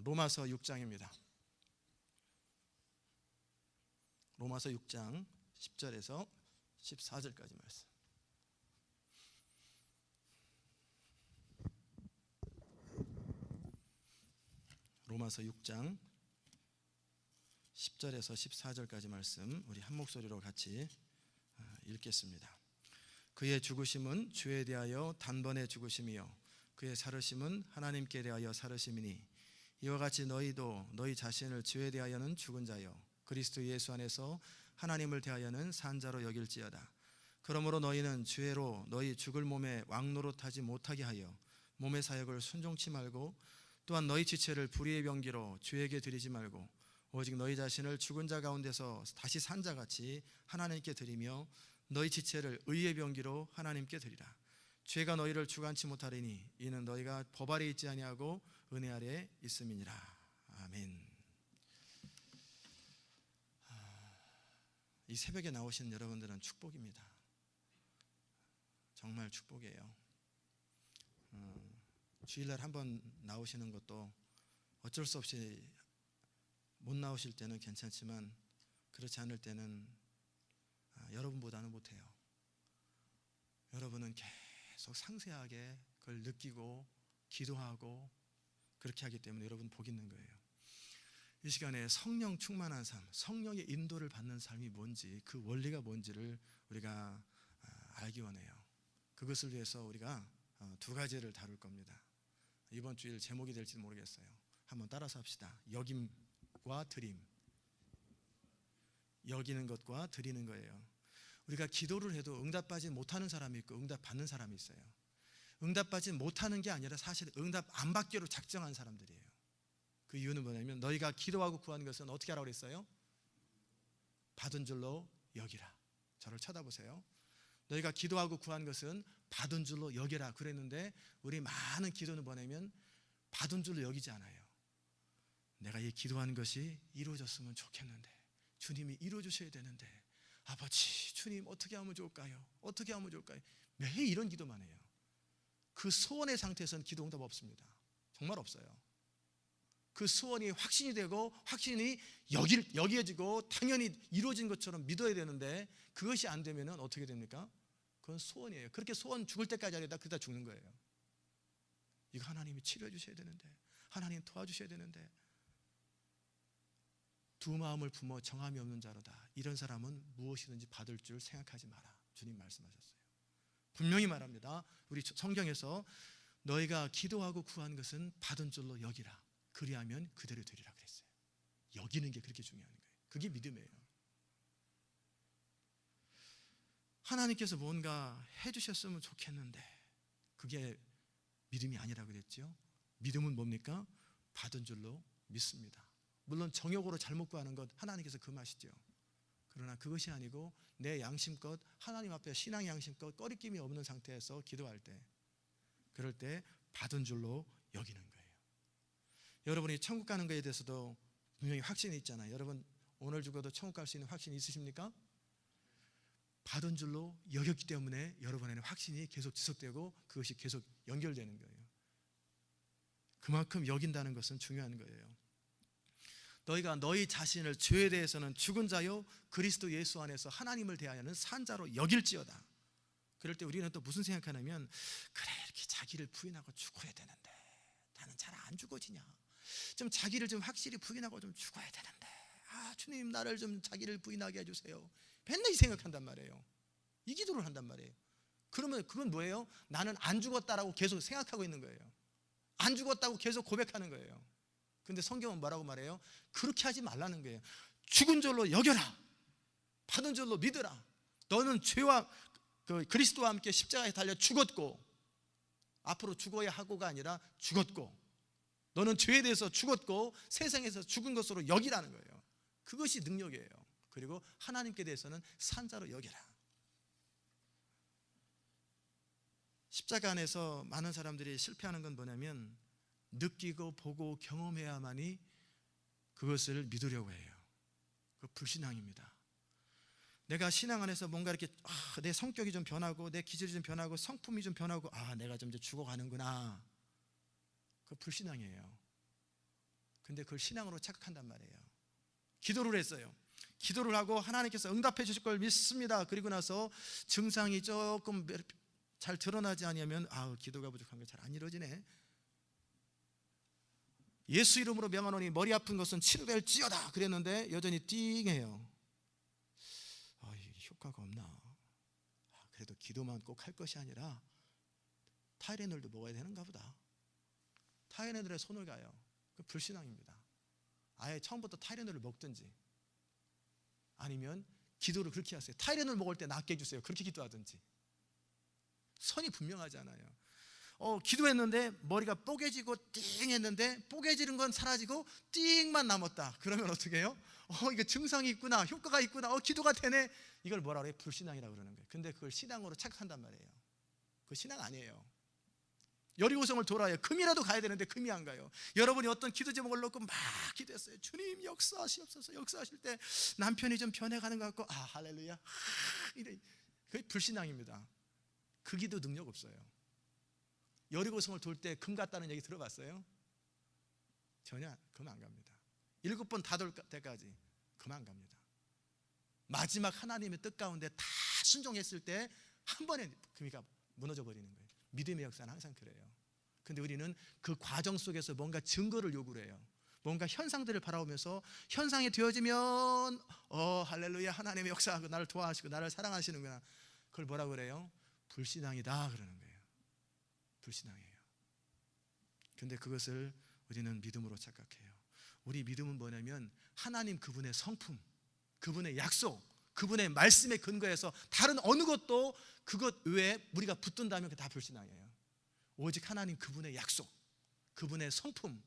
로마서 6장입니다. 로마서 6장 10절에서 14절까지 말씀. 로마서 6장 10절에서 14절까지 말씀 우리 한 목소리로 같이 읽겠습니다. 그의 죽으심은 주에 대하여 단번에 죽으심이요 그의 살으심은 하나님께 대하여 살으심이니 이와 같이 너희도 너희 자신을 주에 대하여는 죽은 자요 그리스도 예수 안에서 하나님을 대하여는 산 자로 여길지어다. 그러므로 너희는 죄로 너희 죽을 몸에 왕노릇하지 못하게 하여 몸의 사역을 순종치 말고 또한 너희 지체를 불의의 병기로 주에게 드리지 말고 오직 너희 자신을 죽은 자 가운데서 다시 산 자같이 하나님께 드리며 너희 지체를 의의 병기로 하나님께 드리라. 죄가 너희를 주관치 못하리니 이는 너희가 법 아래 있지 아니하고 은혜 아래 있음이니라. 아멘. 이 새벽에 나오신 여러분들은 축복입니다. 정말 축복이에요. 주일날 한번 나오시는 것도 어쩔 수 없이 못 나오실 때는 괜찮지만 그렇지 않을 때는 여러분보다는 못해요. 여러분은 계속 상세하게 그걸 느끼고 기도하고 그렇게 하기 때문에 여러분 복 있는 거예요. 이 시간에 성령 충만한 삶, 성령의 인도를 받는 삶이 뭔지, 그 원리가 뭔지를 우리가 알기 원해요. 그것을 위해서 우리가 두 가지를 다룰 겁니다. 이번 주일 제목이 될지는 모르겠어요. 한번 따라서 합시다. 여김과 드림. 여기는 것과 드리는 거예요. 우리가 기도를 해도 응답받지 못하는 사람이 있고 응답받는 사람이 있어요. 응답받지 못하는 게 아니라 사실 응답 안 받기로 작정한 사람들이에요. 그 이유는 뭐냐면 너희가 기도하고 구한 것은 어떻게 하라고 그랬어요? 받은 줄로 여기라. 저를 쳐다보세요. 너희가 기도하고 구한 것은 받은 줄로 여기라 그랬는데 우리 많은 기도는 뭐냐면 받은 줄로 여기지 않아요. 내가 이 기도한 것이 이루어졌으면 좋겠는데 주님이 이루어주셔야 되는데 아버지 주님 어떻게 하면 좋을까요? 어떻게 하면 좋을까요? 매일 이런 기도만 해요. 그 소원의 상태에서는 기도 응답 없습니다. 정말 없어요. 그 소원이 확신이 되고 확신이 여겨지고 당연히 이루어진 것처럼 믿어야 되는데 그것이 안 되면 어떻게 됩니까? 그건 소원이에요. 그렇게 소원 죽을 때까지 하려다 그러다 죽는 거예요. 이거 하나님이 치료해 주셔야 되는데 하나님 도와주셔야 되는데 두 마음을 품어 정함이 없는 자로다. 이런 사람은 무엇이든지 받을 줄 생각하지 마라. 주님 말씀하셨어요. 분명히 말합니다. 우리 성경에서 너희가 기도하고 구한 것은 받은 줄로 여기라. 그리하면 그대로 되리라 그랬어요. 여기는 게 그렇게 중요한 거예요. 그게 믿음이에요. 하나님께서 뭔가 해주셨으면 좋겠는데 그게 믿음이 아니라 그랬죠. 믿음은 뭡니까? 받은 줄로 믿습니다. 물론 정욕으로 잘못 구하는 것 하나님께서 금하시죠. 그러나 그것이 아니고 내 양심껏 하나님 앞에 신앙의 양심껏 꺼리낌이 없는 상태에서 기도할 때 그럴 때 받은 줄로 여기는 거예요. 여러분이 천국 가는 것에 대해서도 분명히 확신이 있잖아요. 여러분 오늘 죽어도 천국 갈 수 있는 확신이 있으십니까? 받은 줄로 여겼기 때문에 여러분에는 확신이 계속 지속되고 그것이 계속 연결되는 거예요. 그만큼 여긴다는 것은 중요한 거예요. 너희가 너희 자신을 죄에 대해서는 죽은 자요 그리스도 예수 안에서 하나님을 대하여는 산 자로 여길지어다. 그럴 때 우리는 또 무슨 생각하냐면 그래 이렇게 자기를 부인하고 죽어야 되는데 나는 잘 안 죽어지냐. 좀 자기를 좀 확실히 부인하고 좀 죽어야 되는데 주님 나를 좀 자기를 부인하게 해주세요. 맨날 이 생각한단 말이에요. 이 기도를 한단 말이에요. 그러면 그건 뭐예요? 나는 안 죽었다라고 계속 생각하고 있는 거예요. 안 죽었다고 계속 고백하는 거예요. 근데 성경은 뭐라고 말해요? 그렇게 하지 말라는 거예요. 죽은 줄로 여겨라. 받은 줄로 믿으라. 너는 죄와 그리스도와 함께 십자가에 달려 죽었고 앞으로 죽어야 하고가 아니라 죽었고 너는 죄에 대해서 죽었고 세상에서 죽은 것으로 여기라는 거예요. 그것이 능력이에요. 그리고 하나님께 대해서는 산자로 여겨라. 십자가 안에서 많은 사람들이 실패하는 건 뭐냐면 느끼고 보고 경험해야만이 그것을 믿으려고 해요. 그 불신앙입니다. 내가 신앙 안에서 뭔가 이렇게 내 성격이 좀 변하고 내 기질이 좀 변하고 성품이 좀 변하고 내가 좀 이제 죽어가는구나. 그 불신앙이에요. 근데 그걸 신앙으로 착각한단 말이에요. 기도를 했어요. 기도를 하고 하나님께서 응답해 주실 걸 믿습니다. 그리고 나서 증상이 조금 잘 드러나지 않으면 기도가 부족한 게 잘 안 이루어지네. 예수 이름으로 명하노니 머리 아픈 것은 치료될지어다 그랬는데 여전히 띵해요. 효과가 없나? 그래도 기도만 꼭 할 것이 아니라 타이레놀도 먹어야 되는가 보다. 타이레놀에 손을 가요. 그 불신앙입니다. 아예 처음부터 타이레놀을 먹든지 아니면 기도를 그렇게 하세요. 타이레놀 먹을 때 낫게 해주세요. 그렇게 기도하든지. 선이 분명하잖아요. 기도했는데 머리가 뽀개지고 띵 했는데 뽀개지는 건 사라지고 띵만 남았다. 그러면 어떻게 해요? 이거 증상이 있구나, 효과가 있구나, 기도가 되네. 이걸 뭐라 그래요? 불신앙이라고 그러는 거예요. 근데 그걸 신앙으로 착각한단 말이에요. 그 신앙 아니에요. 여리고성을 돌아요. 금이라도 가야 되는데 금이 안 가요. 여러분이 어떤 기도 제목을 놓고 막 기도했어요. 주님 역사하시옵소서. 역사하실 때 남편이 좀 변해가는 것 같고 할렐루야 이래. 그게 불신앙입니다. 그 기도 능력 없어요. 여리고성을 돌 때 금 갔다는 얘기 들어봤어요? 전혀 금 안 갑니다. 7번 다 돌 때까지 금 안 갑니다. 마지막 하나님의 뜻 가운데 다 순종했을 때 한 번에 금이가 무너져 버리는 거예요. 믿음의 역사는 항상 그래요. 근데 우리는 그 과정 속에서 뭔가 증거를 요구를 해요. 뭔가 현상들을 바라보면서 현상이 되어지면 할렐루야 하나님의 역사하고 나를 도와주시고 나를 사랑하시는구나. 그걸 뭐라고 그래요? 불신앙이다 그러는 거예요. 불신앙이에요. 근데 그것을 우리는 믿음으로 착각해요. 우리 믿음은 뭐냐면 하나님 그분의 성품, 그분의 약속, 그분의 말씀에 근거해서 다른 어느 것도 그것 외에 우리가 붙든다면 그게 다 불신앙이에요. 오직 하나님 그분의 약속, 그분의 성품,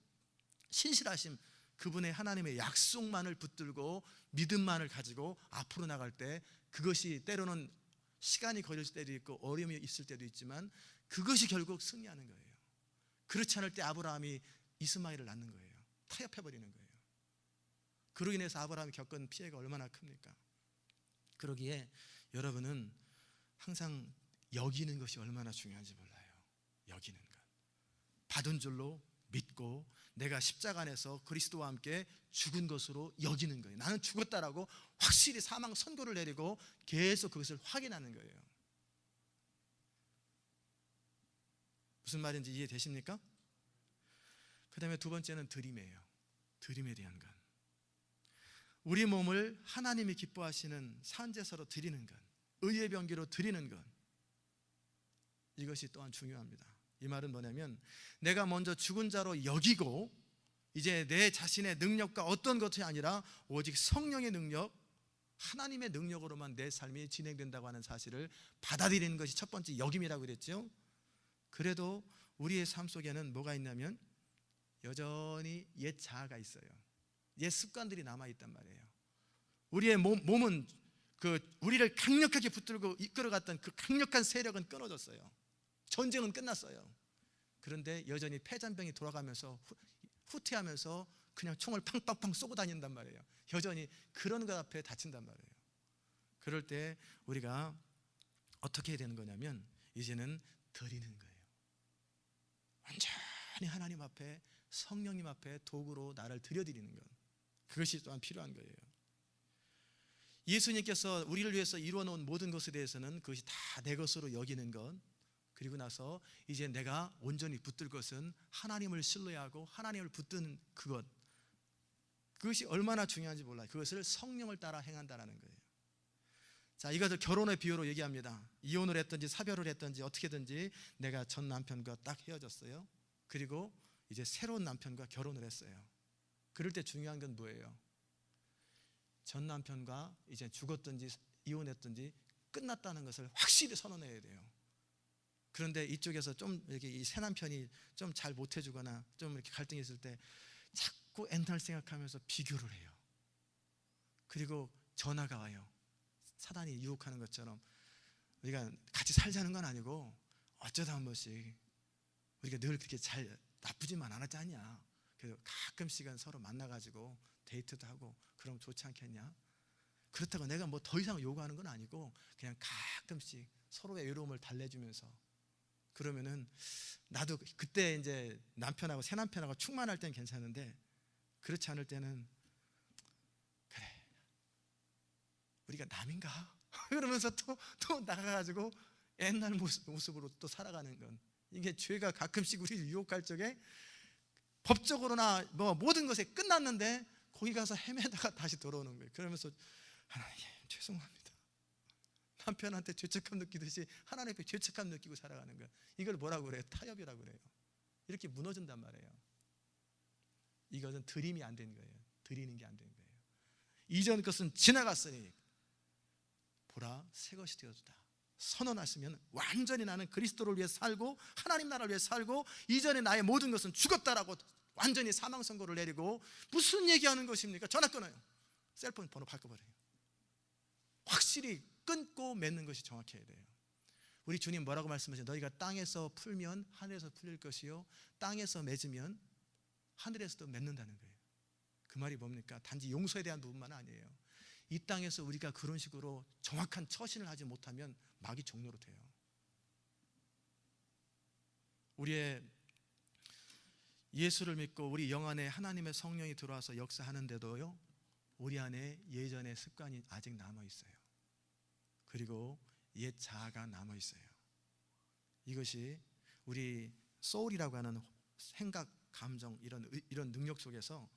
신실하심, 그분의 하나님의 약속만을 붙들고 믿음만을 가지고 앞으로 나갈 때 그것이 때로는 시간이 걸릴 때도 있고 어려움이 있을 때도 있지만 그것이 결국 승리하는 거예요. 그렇지 않을 때 아브라함이 이스마엘을 낳는 거예요. 타협해버리는 거예요. 그로 인해서 아브라함이 겪은 피해가 얼마나 큽니까? 그러기에 여러분은 항상 여기는 것이 얼마나 중요한지 몰라요. 여기는 것, 받은 줄로 믿고 내가 십자가 안에서 그리스도와 함께 죽은 것으로 여기는 거예요. 나는 죽었다라고 확실히 사망 선고를 내리고 계속 그것을 확인하는 거예요. 무슨 말인지 이해되십니까? 그 다음에 두 번째는 드림이에요. 드림에 대한 것. 우리 몸을 하나님이 기뻐하시는 산제사로 드리는 것, 의의 병기로 드리는 것, 이것이 또한 중요합니다. 이 말은 뭐냐면 내가 먼저 죽은 자로 여기고 이제 내 자신의 능력과 어떤 것이 아니라 오직 성령의 능력, 하나님의 능력으로만 내 삶이 진행된다고 하는 사실을 받아들이는 것이 첫 번째 여김이라고 그랬죠. 그래도 우리의 삶 속에는 뭐가 있냐면 여전히 옛 자아가 있어요. 옛 습관들이 남아있단 말이에요. 우리의 몸은 우리를 강력하게 붙들고 이끌어갔던 그 강력한 세력은 끊어졌어요. 전쟁은 끝났어요. 그런데 여전히 패잔병이 돌아가면서 후퇴하면서 그냥 총을 팡팡팡 쏘고 다닌단 말이에요. 여전히 그런 것 앞에 다친단 말이에요. 그럴 때 우리가 어떻게 해야 되는 거냐면 이제는 드리는 거예요. 완전히 하나님 앞에 성령님 앞에 도구로 나를 드려드리는 것, 그것이 또한 필요한 거예요. 예수님께서 우리를 위해서 이루어놓은 모든 것에 대해서는 그것이 다 내 것으로 여기는 것, 그리고 나서 이제 내가 온전히 붙들 것은 하나님을 신뢰하고 하나님을 붙든 그것, 그것이 얼마나 중요한지 몰라요. 그것을 성령을 따라 행한다는 거예요. 자, 이것을 결혼의 비유로 얘기합니다. 이혼을 했든지 사별을 했든지 어떻게든지 내가 전 남편과 딱 헤어졌어요. 그리고 이제 새로운 남편과 결혼을 했어요. 그럴 때 중요한 건 뭐예요? 전 남편과 이제 죽었든지 이혼했든지 끝났다는 것을 확실히 선언해야 돼요. 그런데 이쪽에서 좀 이렇게 이 새 남편이 좀 잘 못해주거나 좀 이렇게 갈등이 있을 때 자꾸 옛날 생각하면서 비교를 해요. 그리고 전화가 와요. 사단이 유혹하는 것처럼 우리가 같이 살자는 건 아니고 어쩌다 한 번씩 우리가 늘 그렇게 잘 나쁘지만 않았지 않냐. 그래서 가끔씩은 서로 만나가지고 데이트도 하고 그럼 좋지 않겠냐. 그렇다고 내가 뭐 더 이상 요구하는 건 아니고 그냥 가끔씩 서로의 외로움을 달래주면서 그러면은 나도 그때 이제 남편하고 새 남편하고 충만할 땐 괜찮은데 그렇지 않을 때는 그래, 우리가 남인가? 그러면서 또 나가가지고 옛날 모습으로 또 살아가는 건, 이게 죄가 가끔씩 우리를 유혹할 적에 법적으로나 뭐 모든 것에 끝났는데 거기 가서 헤매다가 다시 돌아오는 거예요. 그러면서 하나님 죄송합니다. 남편한테 죄책감 느끼듯이 하나님 앞에 죄책감 느끼고 살아가는 거예요. 이걸 뭐라고 그래요? 타협이라고 그래요. 이렇게 무너진단 말이에요. 이것은 드림이 안 된 거예요. 드리는 게 안 된 거예요. 이전 것은 지나갔으니 보라 새 것이 되어주다 선언하시면 완전히 나는 그리스도를 위해 살고 하나님 나라를 위해 살고 이전에 나의 모든 것은 죽었다라고 완전히 사망 선고를 내리고, 무슨 얘기하는 것입니까? 전화 끊어요. 셀폰 번호 바꿔버려요. 확실히 끊고 맺는 것이 정확해야 돼요. 우리 주님 뭐라고 말씀하세요? 너희가 땅에서 풀면 하늘에서 풀릴 것이요 땅에서 맺으면 하늘에서도 맺는다는 거예요. 그 말이 뭡니까? 단지 용서에 대한 부분만 아니에요. 이 땅에서 우리가 그런 식으로 정확한 처신을 하지 못하면 마귀 종로로 돼요. 우리의 예수를 믿고 우리 영 안에 하나님의 성령이 들어와서 역사하는데도요, 우리 안에 예전의 습관이 아직 남아있어요. 그리고 옛 자아가 남아있어요. 이것이 우리 소울이라고 하는 생각, 감정, 이런 능력 속에서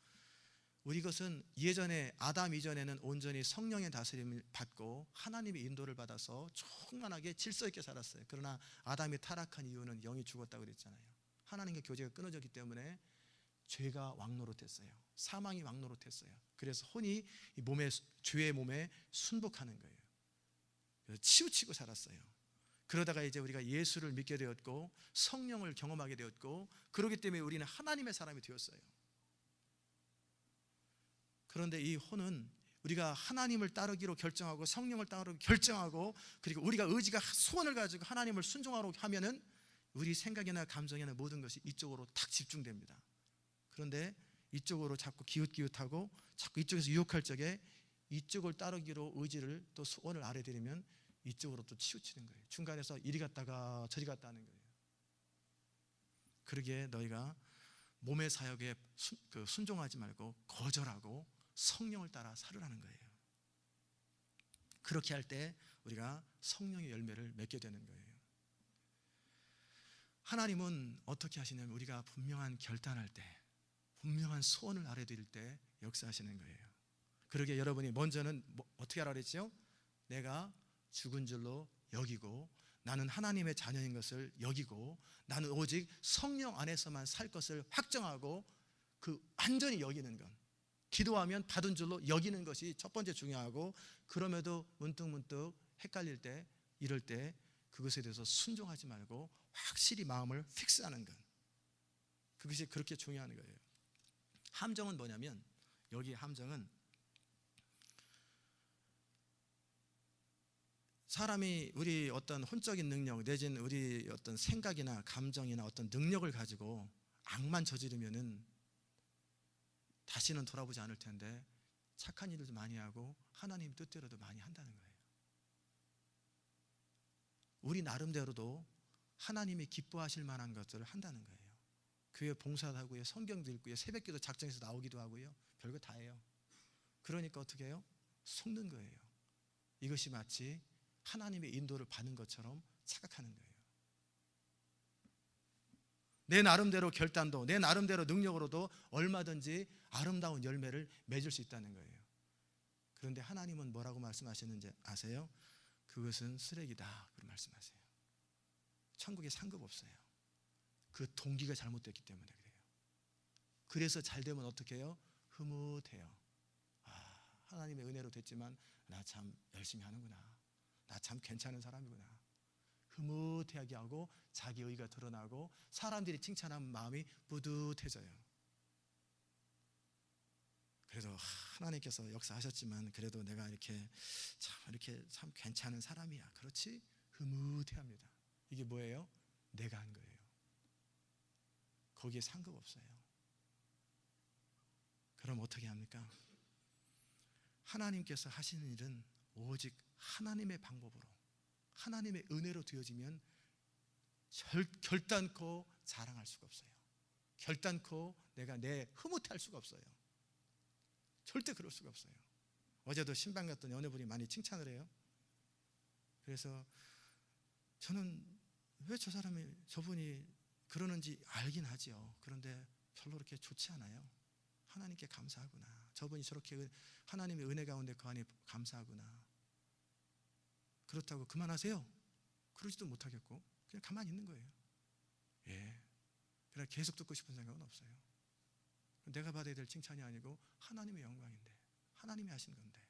우리 것은 예전에 아담 이전에는 온전히 성령의 다스림을 받고 하나님의 인도를 받아서 충만하게 질서 있게 살았어요. 그러나 아담이 타락한 이유는 영이 죽었다고 그랬잖아요. 하나님과 교제가 끊어졌기 때문에 죄가 왕노릇했어요. 사망이 왕노릇했어요. 그래서 혼이 죄의 몸에 순복하는 거예요. 그래서 치우치고 살았어요. 그러다가 이제 우리가 예수를 믿게 되었고 성령을 경험하게 되었고, 그렇기 때문에 우리는 하나님의 사람이 되었어요. 그런데 이 혼은 우리가 하나님을 따르기로 결정하고 성령을 따르기로 결정하고, 그리고 우리가 의지가 소원을 가지고 하나님을 순종하려고 하면은 우리 생각이나 감정이나 모든 것이 이쪽으로 탁 집중됩니다. 그런데 이쪽으로 자꾸 기웃기웃하고 자꾸 이쪽에서 유혹할 적에 이쪽을 따르기로 의지를 또 소원을 아래들이면 이쪽으로 또 치우치는 거예요. 중간에서 이리 갔다가 저리 갔다 하는 거예요. 그러기에 너희가 몸의 사역에 순종하지 말고 거절하고 성령을 따라 살으라는 거예요. 그렇게 할 때 우리가 성령의 열매를 맺게 되는 거예요. 하나님은 어떻게 하시냐면 우리가 분명한 결단할 때, 분명한 소원을 아래드릴 때 역사하시는 거예요. 그러기에 여러분이 먼저는 어떻게 하라 그랬죠? 내가 죽은 줄로 여기고 나는 하나님의 자녀인 것을 여기고 나는 오직 성령 안에서만 살 것을 확정하고 그 완전히 여기는 것, 기도하면 받은 줄로 여기는 것이 첫 번째 중요하고, 그럼에도 문득문득 헷갈릴 때, 이럴 때 그것에 대해서 순종하지 말고 확실히 마음을 픽스하는 것, 그것이 그렇게 중요한 거예요. 함정은 뭐냐면, 여기 함정은 사람이 우리 어떤 혼적인 능력 내지는 우리 어떤 생각이나 감정이나 어떤 능력을 가지고 악만 저지르면은 다시는 돌아보지 않을 텐데 착한 일도 많이 하고 하나님 뜻대로도 많이 한다는 거예요. 우리 나름대로도 하나님이 기뻐하실 만한 것들을 한다는 거예요. 교회 봉사도 하고요, 성경도 읽고요, 새벽기도 작정해서 나오기도 하고요, 별거 다 해요. 그러니까 어떻게 해요? 속는 거예요. 이것이 마치 하나님의 인도를 받는 것처럼 착각하는 거예요. 내 나름대로 결단도, 내 나름대로 능력으로도 얼마든지 아름다운 열매를 맺을 수 있다는 거예요. 그런데 하나님은 뭐라고 말씀하시는지 아세요? 그것은 쓰레기다, 그런 말씀하세요. 천국에 상급 없어요. 그 동기가 잘못됐기 때문에 그래요. 그래서 잘 되면 어떻게 해요? 흐뭇해요. 아, 하나님의 은혜로 됐지만 나 참 열심히 하는구나, 나 참 괜찮은 사람이구나, 흐뭇하게 하고 자기 의의가 드러나고 사람들이 칭찬하는 마음이 뿌듯해져요. 그래도 하나님께서 역사하셨지만 그래도 내가 이렇게 참 괜찮은 사람이야, 그렇지? 흐뭇해합니다. 이게 뭐예요? 내가 한 거예요. 거기에 상급 없어요. 그럼 어떻게 합니까? 하나님께서 하시는 일은 오직 하나님의 방법으로, 하나님의 은혜로 되어지면 결단코 자랑할 수가 없어요. 결단코 내가 흐뭇할 수가 없어요. 절대 그럴 수가 없어요. 어제도 신방 갔더니 어느 분이 많이 칭찬을 해요. 그래서 저는 왜 저분이 그러는지 알긴 하지요. 그런데 별로 그렇게 좋지 않아요. 하나님께 감사하구나. 저분이 저렇게 하나님의 은혜 가운데 거하니 감사하구나. 그렇다고 그만하세요? 그러지도 못하겠고 그냥 가만히 있는 거예요. 예. 그러나 계속 듣고 싶은 생각은 없어요. 내가 받아야 될 칭찬이 아니고 하나님의 영광인데, 하나님이 하신 건데.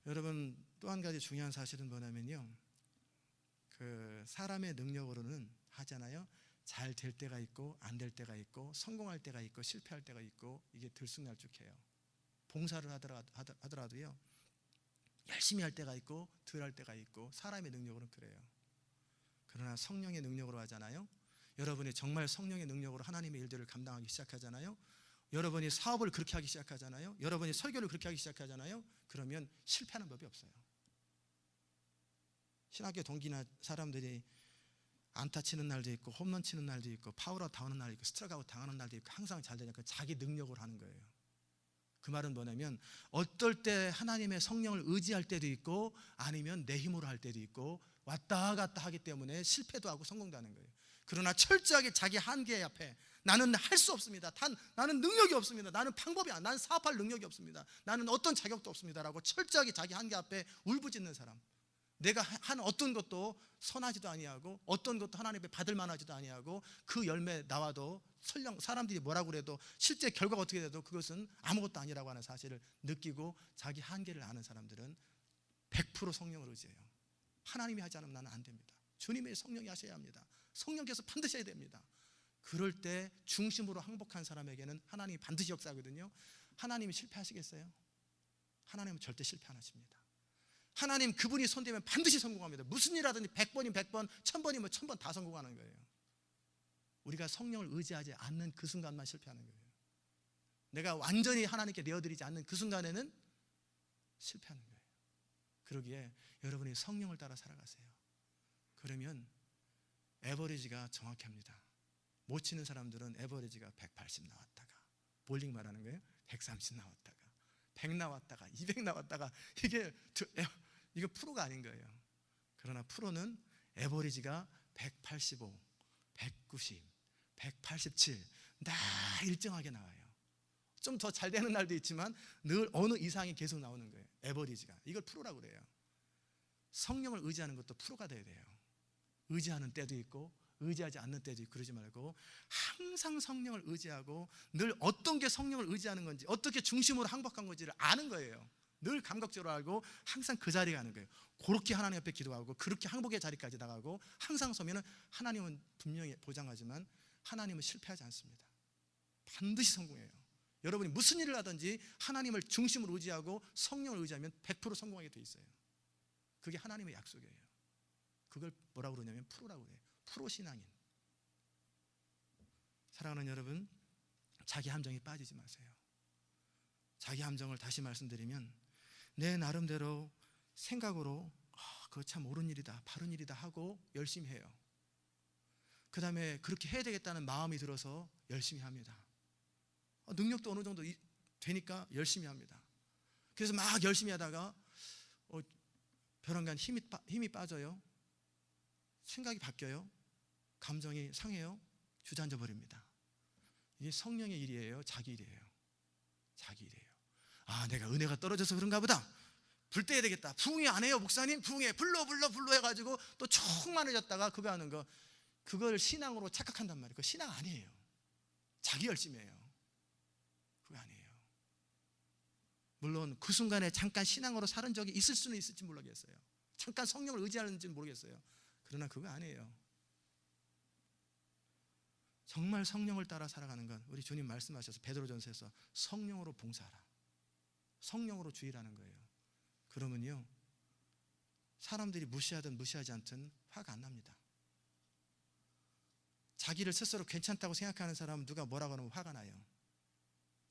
여러분, 또 한 가지 중요한 사실은 뭐냐면요, 그 사람의 능력으로는 하잖아요, 잘 될 때가 있고 안 될 때가 있고 성공할 때가 있고 실패할 때가 있고, 이게 들쑥날쭉해요. 봉사를 하더라도요, 열심히 할 때가 있고 덜 할 때가 있고, 사람의 능력으로는 그래요. 그러나 성령의 능력으로 하잖아요, 여러분이 정말 성령의 능력으로 하나님의 일들을 감당하기 시작하잖아요, 여러분이 사업을 그렇게 하기 시작하잖아요, 여러분이 설교를 그렇게 하기 시작하잖아요, 그러면 실패하는 법이 없어요. 신학교 동기나 사람들이 안타 치는 날도 있고 홈런 치는 날도 있고 파울아웃 당하는 날도 있고 스트라이크아웃 당하는 날도 있고, 항상 잘 되니까 자기 능력으로 하는 거예요. 그 말은 뭐냐면, 어떨 때 하나님의 성령을 의지할 때도 있고 아니면 내 힘으로 할 때도 있고, 왔다 갔다 하기 때문에 실패도 하고 성공도 하는 거예요. 그러나 철저하게 자기 한계 앞에, 나는 할 수 없습니다, 나는 능력이 없습니다, 나는 방법이 안, 나는 사업할 능력이 없습니다, 나는 어떤 자격도 없습니다라고 철저하게 자기 한계 앞에 울부짖는 사람, 내가 한 어떤 것도 선하지도 아니하고 어떤 것도 하나님 앞에 받을 만하지도 아니하고, 그 열매 나와도 설령 사람들이 뭐라고 그래도 실제 결과가 어떻게 돼도 그것은 아무것도 아니라고 하는 사실을 느끼고 자기 한계를 아는 사람들은 100% 성령을 의지해요. 하나님이 하지 않으면 나는 안 됩니다. 주님의 성령이 하셔야 합니다. 성령께서 반드시 해야 됩니다. 그럴 때 중심으로 항복한 사람에게는 하나님이 반드시 역사하거든요. 하나님이 실패하시겠어요? 하나님은 절대 실패 안 하십니다. 하나님 그분이 손대면 반드시 성공합니다. 무슨 일 하든지 100번이면 100번, 1000번이면 1000번 다 성공하는 거예요. 우리가 성령을 의지하지 않는 그 순간만 실패하는 거예요. 내가 완전히 하나님께 내어드리지 않는 그 순간에는 실패하는 거예요. 그러기에 여러분이 성령을 따라 살아가세요. 그러면 에버리지가 정확합니다. 못 치는 사람들은 에버리지가 180 나왔다가, 볼링 말하는 거예요, 130 나왔다가 100 나왔다가 200 나왔다가, 이거 프로가 아닌 거예요. 그러나 프로는 에버리지가 185, 190, 187 다 일정하게 나와요. 좀 더 잘 되는 날도 있지만 늘 어느 이상이 계속 나오는 거예요. 에버리지가. 이걸 프로라고 그래요. 성령을 의지하는 것도 프로가 돼야 돼요. 의지하는 때도 있고 의지하지 않는 때도 있고, 그러지 말고 항상 성령을 의지하고, 늘 어떤 게 성령을 의지하는 건지, 어떻게 중심으로 항복한 건지를 아는 거예요. 늘 감각적으로 알고 항상 그 자리에 가는 거예요. 그렇게 하나님 앞에 기도하고 그렇게 항복의 자리까지 나가고 항상 서면은, 하나님은 분명히 보장하지만 하나님은 실패하지 않습니다. 반드시 성공해요. 여러분이 무슨 일을 하든지 하나님을 중심으로 의지하고 성령을 의지하면 100% 성공하게 돼 있어요. 그게 하나님의 약속이에요. 그걸 뭐라고 그러냐면 프로라고 그래요. 프로 신앙인. 사랑하는 여러분, 자기 함정에 빠지지 마세요. 자기 함정을 다시 말씀드리면, 내 나름대로 생각으로 그거 참 옳은 일이다, 바른 일이다 하고 열심히 해요. 그 다음에 그렇게 해야 되겠다는 마음이 들어서 열심히 합니다. 능력도 어느 정도 되니까 열심히 합니다. 그래서 막 열심히 하다가 벼랑간 힘이 빠져요. 생각이 바뀌어요. 감정이 상해요. 주저앉아 버립니다. 이게 성령의 일이에요, 자기 일이에요? 자기 일이에요. 내가 은혜가 떨어져서 그런가 보다, 불 떼야 되겠다, 부흥회 안 해요 목사님, 부흥회 불러 해가지고 또 충만해졌다가 그거 하는 거, 그걸 신앙으로 착각한단 말이에요. 그거 신앙 아니에요. 자기 열심이에요. 그거 아니에요. 물론 그 순간에 잠깐 신앙으로 살은 적이 있을 수는 있을지 모르겠어요. 잠깐 성령을 의지하는지는 모르겠어요. 그러나 그거 아니에요. 정말 성령을 따라 살아가는 건, 우리 주님 말씀하셔서 베드로전서에서 성령으로 봉사하라, 성령으로 주의라는 거예요. 그러면요, 사람들이 무시하든 무시하지 않든 화가 안 납니다. 자기를 스스로 괜찮다고 생각하는 사람은 누가 뭐라고 하면 화가 나요.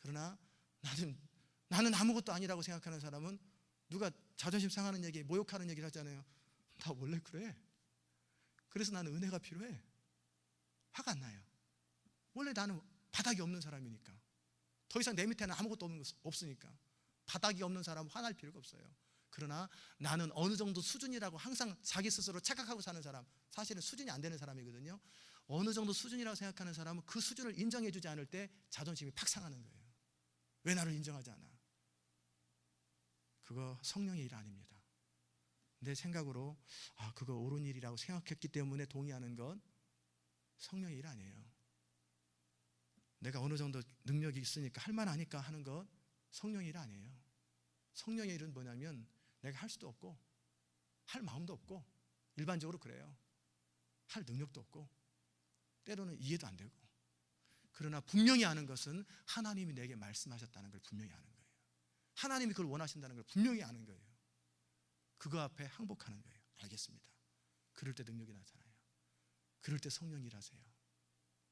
그러나 나는 아무것도 아니라고 생각하는 사람은 누가 자존심 상하는 얘기, 모욕하는 얘기를 하잖아요. 나 원래 그래. 그래서 나는 은혜가 필요해. 화가 안 나요. 원래 나는 바닥이 없는 사람이니까. 더 이상 내 밑에는 아무것도 없으니까. 바닥이 없는 사람은 화날 필요가 없어요. 그러나 나는 어느 정도 수준이라고 항상 자기 스스로 착각하고 사는 사람, 사실은 수준이 안 되는 사람이거든요. 어느 정도 수준이라고 생각하는 사람은 그 수준을 인정해주지 않을 때 자존심이 팍 상하는 거예요. 왜 나를 인정하지 않아? 그거 성령의 일 아닙니다. 내 생각으로 그거 옳은 일이라고 생각했기 때문에 동의하는 건 성령의 일 아니에요. 내가 어느 정도 능력이 있으니까 할만하니까 하는 건 성령의 일 아니에요. 성령의 일은 뭐냐면 내가 할 수도 없고 할 마음도 없고 일반적으로 그래요. 할 능력도 없고 때로는 이해도 안 되고, 그러나 분명히 아는 것은 하나님이 내게 말씀하셨다는 걸 분명히 아는 거예요. 하나님이 그걸 원하신다는 걸 분명히 아는 거예요. 그거 앞에 항복하는 거예요. 알겠습니다. 그럴 때 능력이 나타나요. 그럴 때 성령이 일하세요.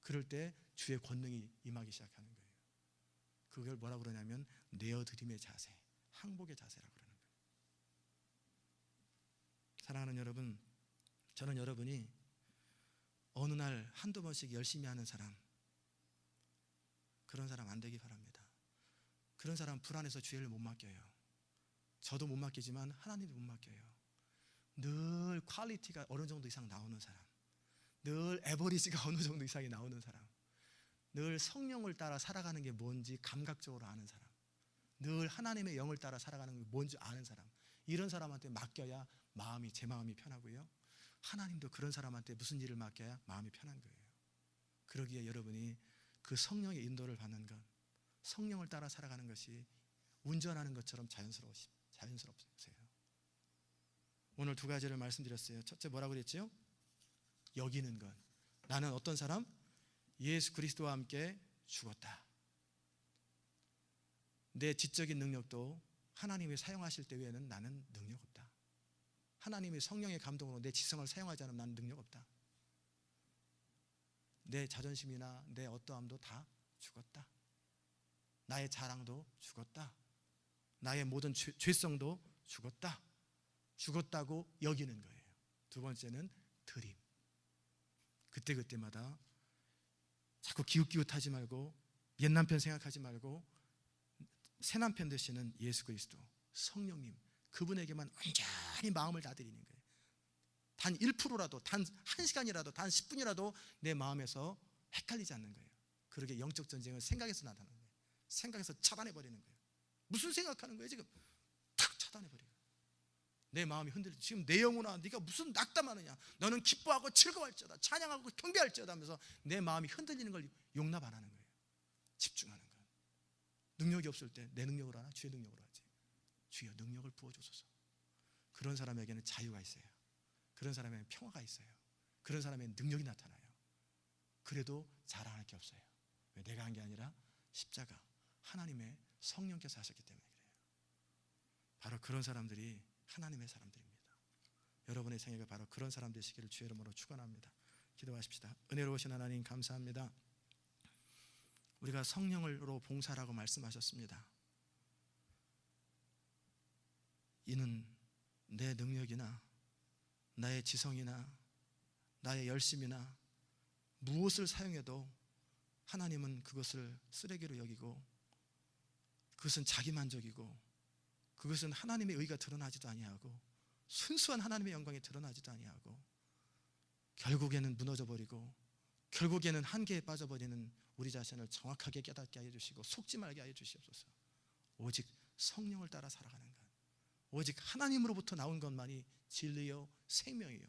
그럴 때 주의 권능이 임하기 시작하는 거예요. 그걸 뭐라고 그러냐면 내어드림의 자세, 항복의 자세라고 그러는 거예요. 사랑하는 여러분, 저는 여러분이 어느 날 한두 번씩 열심히 하는 사람, 그런 사람 안 되기 바랍니다. 그런 사람 불안해서 주의를 못 맡겨요. 저도 못 맡기지만 하나님도 못 맡겨요. 늘 퀄리티가 어느 정도 이상 나오는 사람, 늘 에버리지가 어느 정도 이상이 나오는 사람, 늘 성령을 따라 살아가는 게 뭔지 감각적으로 아는 사람, 늘 하나님의 영을 따라 살아가는 게 뭔지 아는 사람, 이런 사람한테 맡겨야 제 마음이 편하고요, 하나님도 그런 사람한테 무슨 일을 맡겨야 마음이 편한 거예요. 그러기에 여러분이 그 성령의 인도를 받는 것, 성령을 따라 살아가는 것이 운전하는 것처럼 자연스러우세요. 오늘 두 가지를 말씀드렸어요. 첫째 뭐라고 그랬죠? 여기는 것. 나는 어떤 사람? 예수 그리스도와 함께 죽었다. 내 지적인 능력도 하나님이 사용하실 때 외에는 나는 능력 없다. 하나님이 성령의 감동으로 내 지성을 사용하지 않으면 나는 능력 없다. 내 자존심이나 내 어떠함도 다 죽었다. 나의 자랑도 죽었다. 나의 모든 죄성도 죽었다. 죽었다고 여기는 거예요. 두 번째는 드림. 그때마다 자꾸 기웃기웃하지 말고 옛 남편 생각하지 말고 새 남편 되시는 예수 그리스도 성령님, 그분에게만 온전히 마음을 다드리는 거예요. 단 1%라도, 단 1시간이라도, 단 10분이라도 내 마음에서 헷갈리지 않는 거예요. 그러게 영적 전쟁은 생각에서 나타나는 거예요. 생각에서 차단해버리는 거예요. 무슨 생각하는 거예요 지금? 탁 차단해버려요. 내 마음이 흔들리죠. 지금 내 영혼아 네가 무슨 낙담하느냐, 너는 기뻐하고 즐거워할지어다, 찬양하고 경배할지어다 하면서 내 마음이 흔들리는 걸 용납 안 하는 거예요. 집중하는 거예요. 능력이 없을 때 내 능력으로 하나? 주의 능력으로 하지. 주여 능력을 부어주소서. 그런 사람에게는 자유가 있어요. 그런 사람에게는 평화가 있어요. 그런 사람에게는 능력이 나타나요. 그래도 자랑할 게 없어요. 왜? 내가 한 게 아니라 십자가, 하나님의 성령께서 하셨기 때문에 그래요. 바로 그런 사람들이 하나님의 사람들입니다. 여러분의 생애가 바로 그런 사람 되시기를 주의 이름으로 축원합니다. 기도하십시다. 은혜로우신 하나님 감사합니다. 우리가 성령으로 봉사라고 말씀하셨습니다. 이는 내 능력이나 나의 지성이나 나의 열심이나 무엇을 사용해도 하나님은 그것을 쓰레기로 여기고, 그것은 자기만족이고, 그것은 하나님의 의가 드러나지도 아니하고, 순수한 하나님의 영광이 드러나지도 아니하고, 결국에는 무너져버리고, 결국에는 한계에 빠져버리는 우리 자신을 정확하게 깨닫게 하여 주시고 속지 말게 하여 주시옵소서. 오직 성령을 따라 살아가는 것, 오직 하나님으로부터 나온 것만이 진리요 생명이요,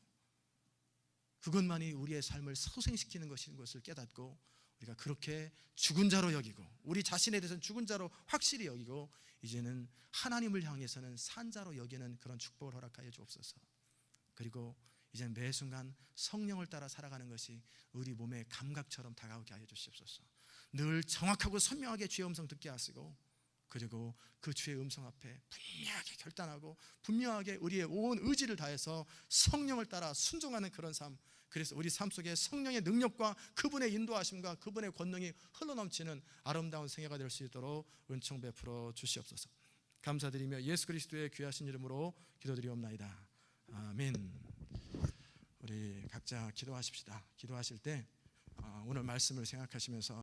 그것만이 우리의 삶을 소생시키는 것인 것을 깨닫고, 우리가 그렇게 죽은 자로 여기고, 우리 자신에 대해서는 죽은 자로 확실히 여기고, 이제는 하나님을 향해서는 산 자로 여기는 그런 축복을 허락하여 주옵소서. 그리고 이제 매 순간 성령을 따라 살아가는 것이 우리 몸의 감각처럼 다가오게 하여 주시옵소서. 늘 정확하고 선명하게 주의 음성 듣게 하시고, 그리고 그 주의 음성 앞에 분명하게 결단하고 분명하게 우리의 온 의지를 다해서 성령을 따라 순종하는 그런 삶, 그래서 우리 삶 속에 성령의 능력과 그분의 인도하심과 그분의 권능이 흘러넘치는 아름다운 생애가 될 수 있도록 은총 베풀어 주시옵소서. 감사드리며 예수 그리스도의 귀하신 이름으로 기도드리옵나이다. 아멘. 우리 각자 기도하십시다. 기도하실 때 오늘 말씀을 생각하시면서